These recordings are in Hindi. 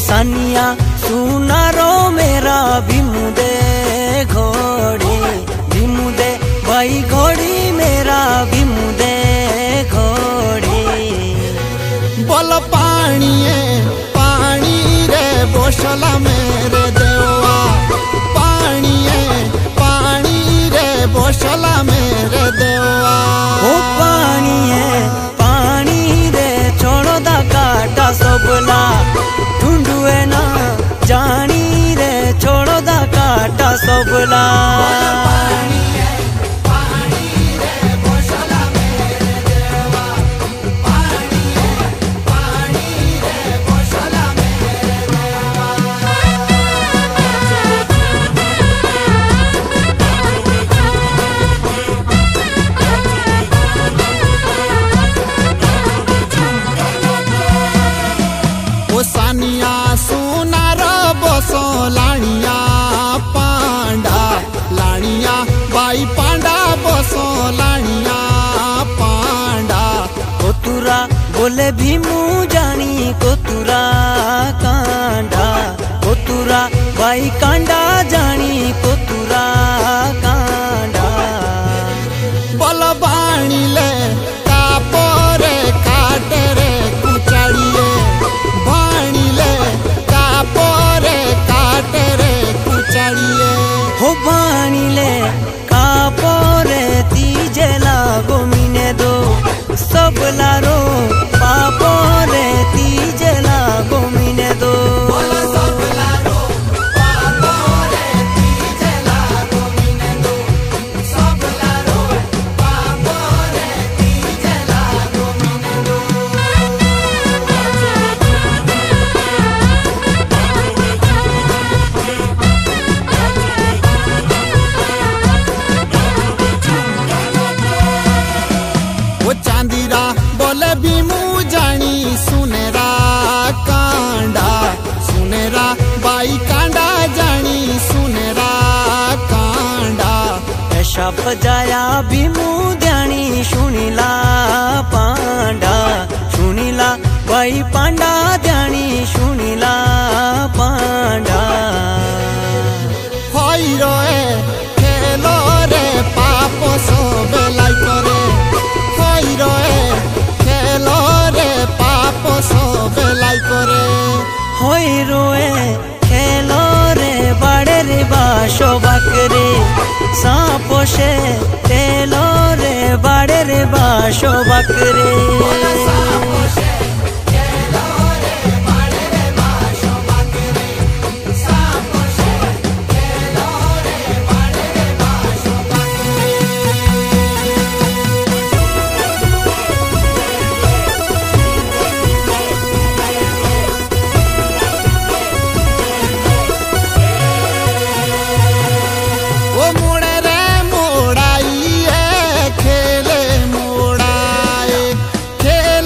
सानिया सुनारो मेरा भीमुदे घोड़ी भीमुदे भाई घोड़ी मेरा भीमुदे घोड़ी। बोल पानी रे बोसला मेरे देवा पानी रे बोसला मेरे देवा। ओ पानी रे छोड़ो दा काटा सबला ढूंढुए ना जानी रे छोड़ो दा काटा सबला। सानिया सुनार बसो लाणिया पांडा लाणिया बाई पांडा बसो लाणिया पांडा। कोतुरा बोले भीमू जानी कोतुरा कांडा कोतुरा बाई कांडा जानी कोतुरा कांडा। बोल बाणी ले कापोरे काटे रे कुचाड़िए हो बाणीले कापोरे तीजे लागो मिने दो सबलारो पापोरे तीजे लागो मिने दो। चांदीरा बोले भीमू जानी सुनेरा कांडा सुनेरा बाई कांडा जानी सुनेरा कांडा। ऐसा बजाया भीमू ध्यानी सुनीला पांडा सुनीला बाई पांडा ध्यानी सुनीला पांडा। होई रोए खेलो रे पापो सो बेलाई करे खेलो रे पापो सो बेलाई करे। होई रोए खेलो रे बाड़े रे बाशो बकरे सांपो से खेलो रे बाड़े रे बाशो बकरे। खेले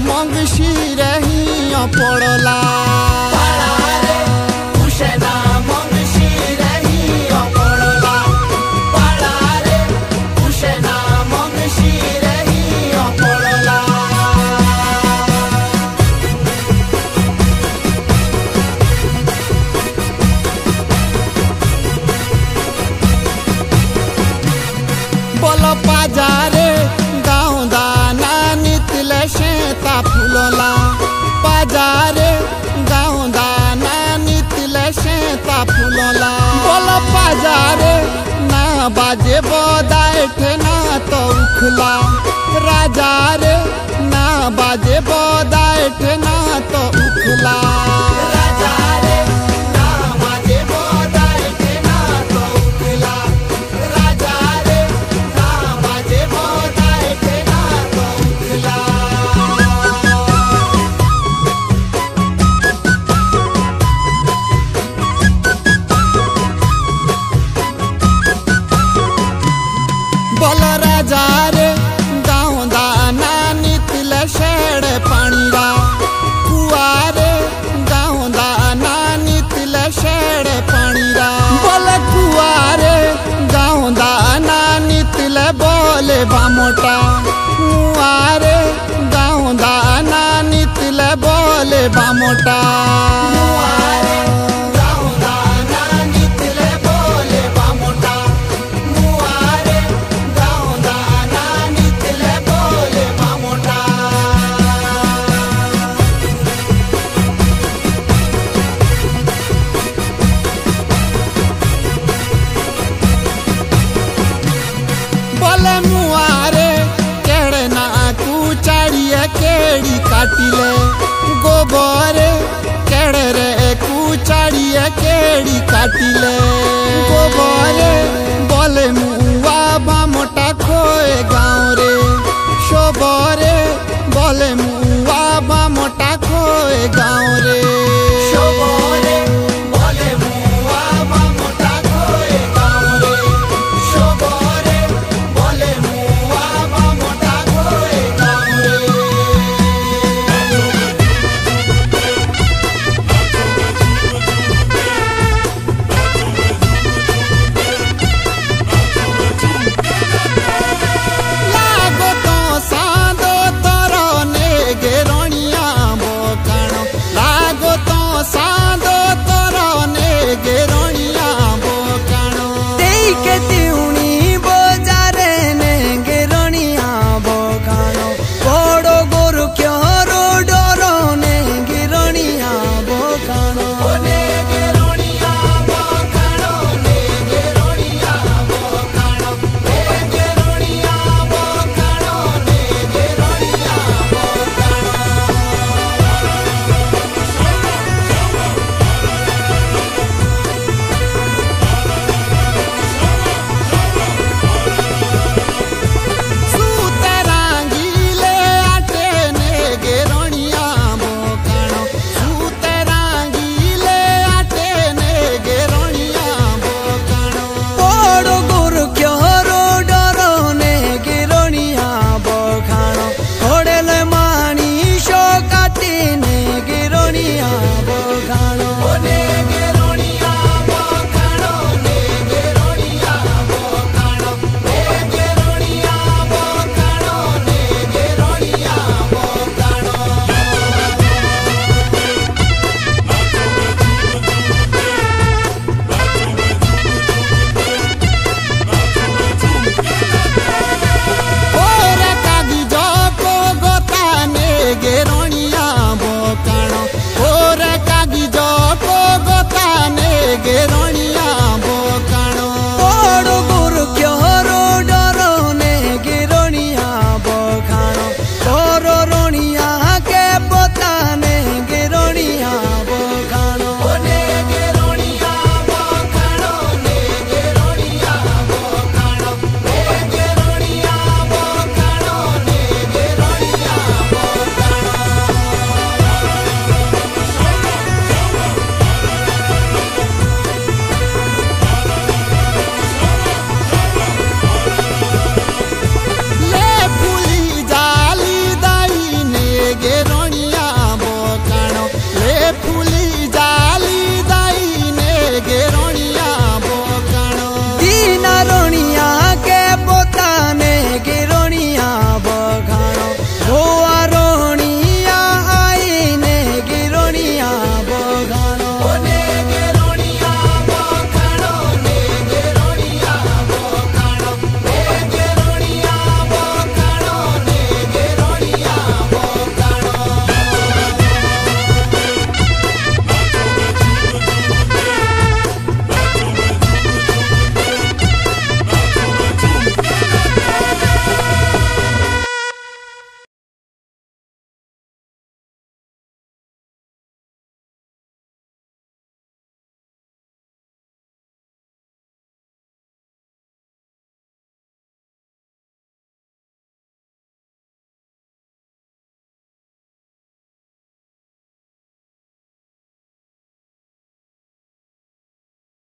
मंगशी रही पड़ला बोलो पाजारे गाँव दाना नितले शेता फूलोला पाजारे गाँव दाना नितले शेता फूलोला बोलो पाजारे ना बाजे बोदाइठे ना तो उखला राजा रे ना बाजे बोदाइठे ना तो उखला बोलो राजा रे गाँव दाना नितले शेड़ पानीरा कुआरे गाँव दाना नितले शेड़ पानीरा बोले कुआरे गाँव दाना नितले बोले बामोटा कुआरे गाँव दाना नितले बोले बामोटा बोले मुआरे केड़े ना कुचाड़िए केड़ी काटिले गोबरे केड़े रे कुचाड़िए केड़ी काटिले गोबरे बोले मुआ बामोटा खोए गाँव रे शोबरे